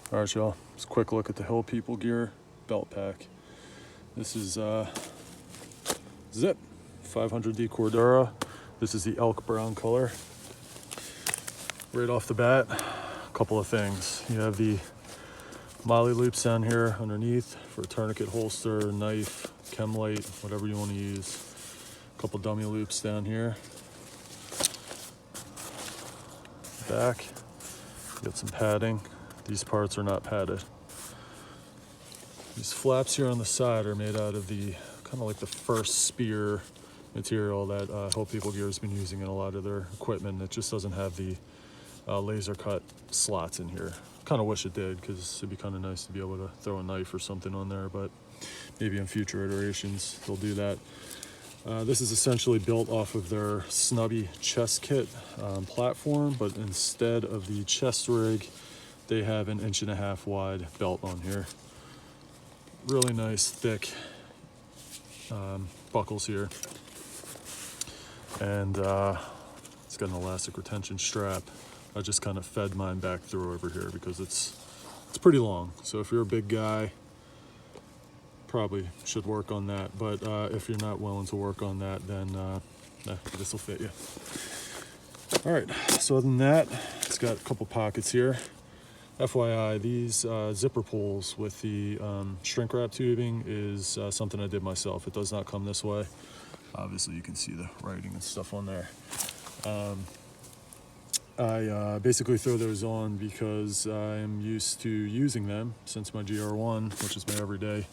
All right, y'all, just a quick look at the Hill People gear belt pack. This is Zip 500D Cordura. This is the elk brown color. Right off the bat, a couple of things. You have the molly loops down here underneath for a tourniquet holster, knife, chem light, whatever you want to use. A couple dummy loops down here. Back, you got some padding. These parts are not padded. These flaps here on the side are made out of the kind of like the first spear material that Hill People Gear has been using in a lot of their equipment. It just doesn't have the laser cut slots in here. Kind of wish it did, because it'd be kind of nice to be able to throw a knife or something on there, but maybe in future iterations they'll do that. This is essentially built off of their snubby chest kit platform, but instead of the chest rig, they have an 1.5 inch wide belt on here. Really nice, thick buckles here. And it's got an elastic retention strap. I just kind of fed mine back through over here because it's pretty long. So if you're a big guy, probably should work on that. But if you're not willing to work on that, then this will fit you. All right, so other than that, it's got a couple pockets here. FYI, these zipper pulls with the shrink wrap tubing is something I did myself. It does not come this way. Obviously, you can see the writing and stuff on there. I basically throw those on because I'm used to using them since my GR1, which is my everyday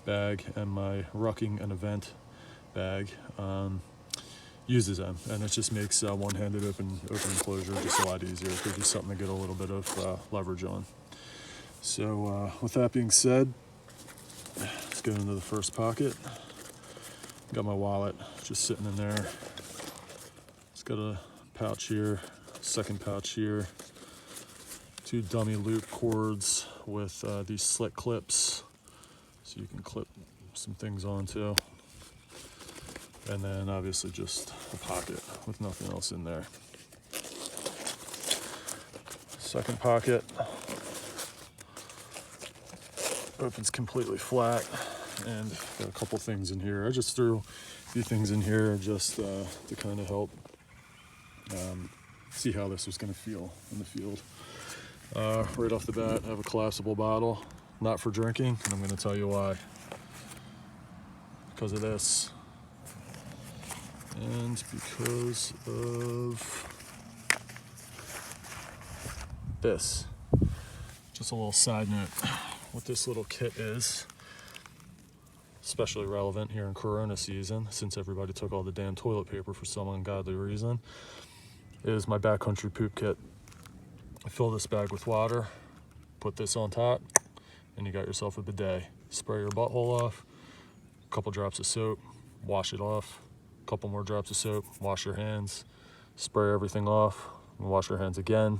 bag, and my rucking and event bag uses them, and it just makes one-handed open and closure just a lot easier. It gives you something to get a little bit of leverage on. So with that being said, let's get into the first pocket. Got my wallet just sitting in there. It's got a pouch here, second pouch here, 2 dummy loop cords with these slit clips, so you can clip some things onto. And then obviously just a pocket with nothing else in there. Second pocket opens completely flat, and got a couple things in here. I just threw a few things in here just to kind of help see how this was going to feel in the field. Right off the bat, I have a collapsible bottle, not for drinking, and I'm going to tell you why. Because of this. And because of this. Just a little side note, what this little kit is, especially relevant here in Corona season, since everybody took all the damn toilet paper for some ungodly reason, is my backcountry poop kit. I fill this bag with water, put this on top, and you got yourself a bidet. Spray your butthole off, a couple drops of soap, wash it off, couple more drops of soap, wash your hands, spray everything off, and wash your hands again,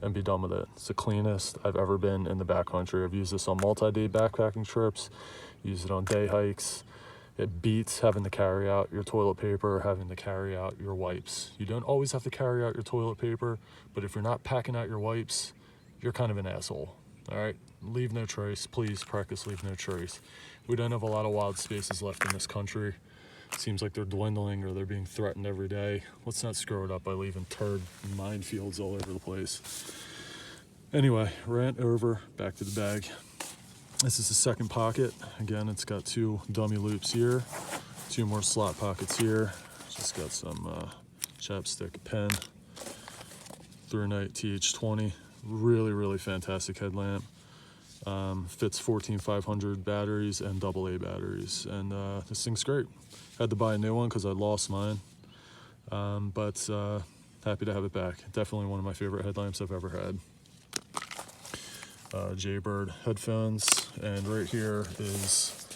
and be done with it. It's the cleanest I've ever been in the backcountry. I've used this on multi-day backpacking trips, used it on day hikes. It beats having to carry out your toilet paper or having to carry out your wipes. You don't always have to carry out your toilet paper, but if you're not packing out your wipes, you're kind of an asshole. All right, leave no trace. Please practice leave no trace. We don't have a lot of wild spaces left in this country. Seems like they're dwindling or they're being threatened every day. Let's not screw it up by leaving turd minefields all over the place. Anyway, rant over, back to the bag. This is the second pocket. Again, it's got 2 dummy loops here, 2 more slot pockets here. Just got some chapstick pen, Through-Night TH20. Really, really fantastic headlamp. Fits 14-500 batteries and AA batteries, and this thing's great. Had to buy a new one because I lost mine, but happy to have it back. Definitely one of my favorite headlamps I've ever had. Jaybird Headphones, and right here is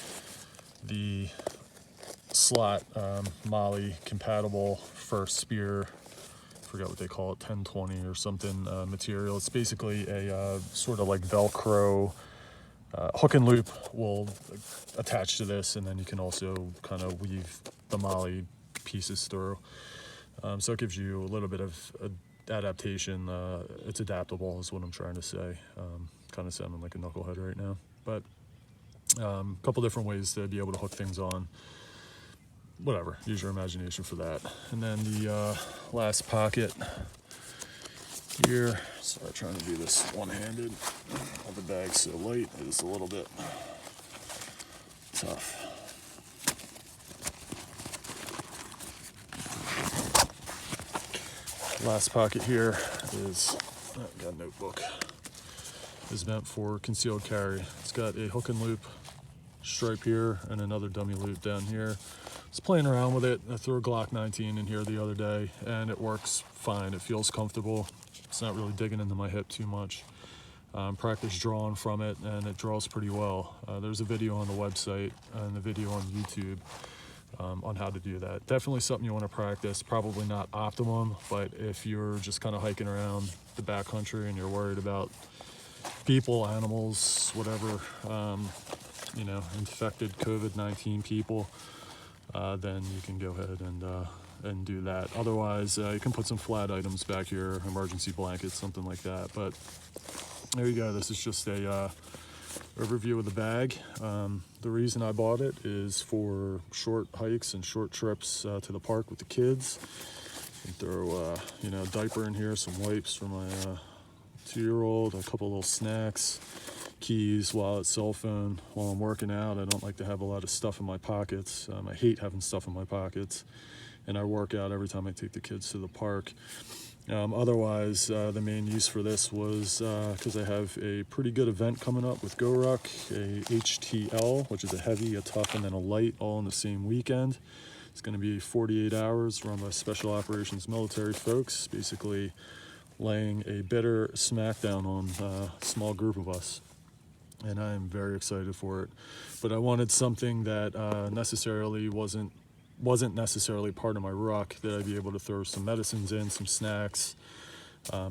the slot Molly compatible first spear, forgot what they call it, 1020 or something material. It's basically a sort of like Velcro hook and loop will attach to this, and then you can also kind of weave the Molly pieces through. So it gives you a little bit of adaptation. It's adaptable is what I'm trying to say. Kind of sounding like a knucklehead right now, but a couple different ways to be able to hook things on. Whatever, use your imagination for that. And then the last pocket here. Sorry, trying to do this one-handed. The bag's so light, it is a little bit tough. Last pocket here is, got a notebook, is meant for concealed carry. It's got a hook and loop stripe here and another dummy loop down here. I was playing around with it. I threw a Glock 19 in here the other day and it works fine. It feels comfortable. It's not really digging into my hip too much. Practice drawing from it and it draws pretty well. There's a video on the website and a video on YouTube on how to do that. Definitely something you want to practice. Probably not optimum, but if you're just kind of hiking around the backcountry and you're worried about people, animals, whatever, you know, infected COVID-19 people, then you can go ahead and do that. Otherwise, you can put some flat items back here, emergency blankets, something like that. But there you go. This is just a overview of the bag. The reason I bought it is for short hikes and short trips to the park with the kids. And throw, you know, diaper in here, some wipes for my 2-year-old, a couple little snacks, keys, wallet, cell phone. While I'm working out, I don't like to have a lot of stuff in my pockets. I hate having stuff in my pockets, and I work out every time I take the kids to the park. Otherwise, the main use for this was because I have a pretty good event coming up with GoRuck, a HTL, which is a heavy, a tough, and then a light, all in the same weekend. It's going to be 48 hours run by special operations military folks, basically laying a bitter smackdown on a small group of us. And I am very excited for it. But I wanted something that necessarily wasn't necessarily part of my ruck, that I'd be able to throw some medicines in, some snacks,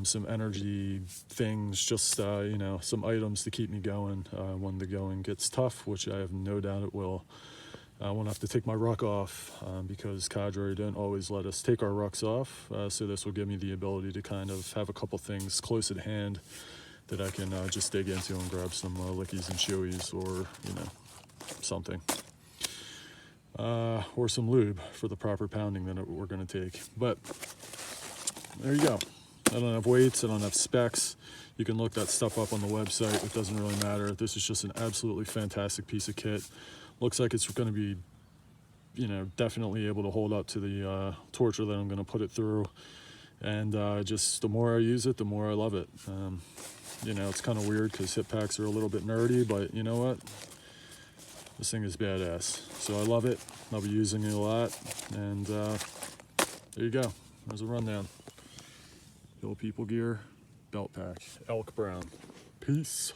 some energy things, just you know, some items to keep me going when the going gets tough, which I have no doubt it will. I won't have to take my ruck off because cadre don't always let us take our rucks off, so this will give me the ability to kind of have a couple things close at hand that I can just dig into and grab some lickies and chewies, or, you know, something. Or some lube for the proper pounding that we're going to take. But there you go. I don't have weights, I don't have specs. You can look that stuff up on the website. It doesn't really matter. This is just an absolutely fantastic piece of kit. Looks like it's going to be, you know, definitely able to hold up to the torture that I'm going to put it through. And just the more I use it, the more I love it. You know, it's kind of weird because hip packs are a little bit nerdy, but you know what? This thing is badass. So I love it. I'll be using it a lot. And there you go. There's a rundown. Hill People Gear Belt Pack. Elk Brown. Peace.